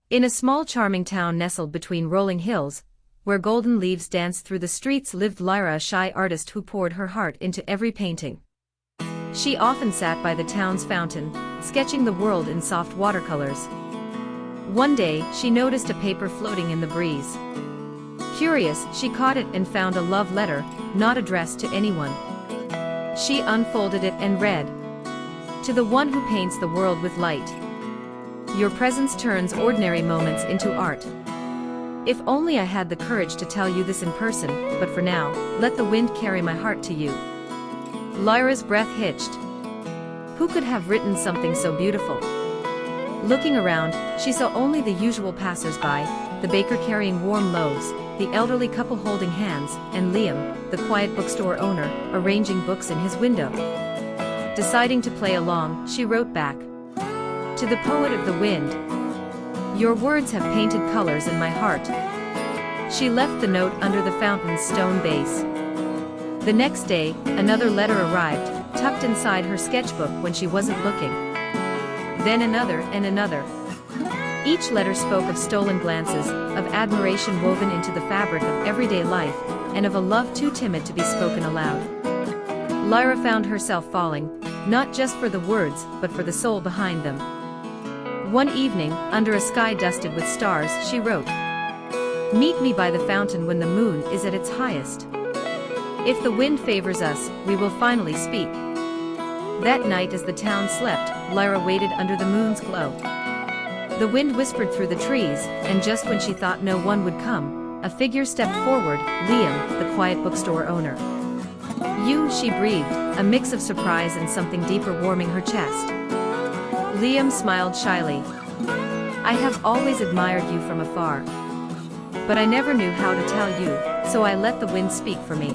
In a small charming town nestled between rolling hills, where golden leaves danced through the streets, lived Lyra, a shy artist who poured her heart into every painting. She often sat by the town's fountain, sketching the world in soft watercolors. One day, she noticed a paper floating in the breeze. Curious, she caught it and found a love letter, not addressed to anyone. She unfolded it and read, "To the one who paints the world with light. Your presence turns ordinary moments into art. If only I had the courage to tell you this in person, but for now, let the wind carry my heart to you." Lyra's breath hitched. Who could have written something so beautiful? Looking around, she saw only the usual passers-by, the baker carrying warm loaves, the elderly couple holding hands, and Liam, the quiet bookstore owner, arranging books in his window. Deciding to play along, she wrote back, "To the poet of the wind. Your words have painted colors in my heart." She left the note under the fountain's stone base. The next day, another letter arrived, tucked inside her sketchbook when she wasn't looking. Then another and another. Each letter spoke of stolen glances, of admiration woven into the fabric of everyday life, and of a love too timid to be spoken aloud. Lyra found herself falling, not just for the words, but for the soul behind them. One evening, under a sky dusted with stars, she wrote, "Meet me by the fountain when the moon is at its highest. If the wind favors us, we will finally speak." That night, as the town slept, Lyra waited under the moon's glow. The wind whispered through the trees, and just when she thought no one would come, a figure stepped forward, Liam, the quiet bookstore owner. "You," she breathed, a mix of surprise and something deeper warming her chest. Liam smiled shyly. "I have always admired you from afar. But I never knew how to tell you, so I let the wind speak for me."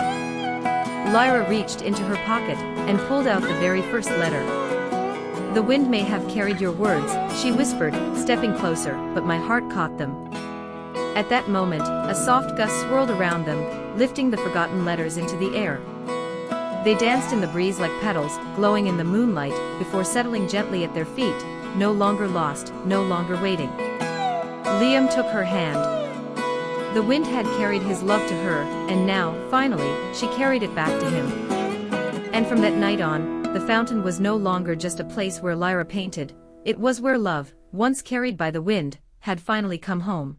Lyra reached into her pocket and pulled out the very first letter. "The wind may have carried your words," she whispered, stepping closer, "but my heart caught them." At that moment, a soft gust swirled around them, lifting the forgotten letters into the air. They danced in the breeze like petals, glowing in the moonlight, before settling gently at their feet, no longer lost, no longer waiting. Liam took her hand. The wind had carried his love to her, and now, finally, she carried it back to him. And from that night on, the fountain was no longer just a place where Lyra painted, it was where love, once carried by the wind, had finally come home.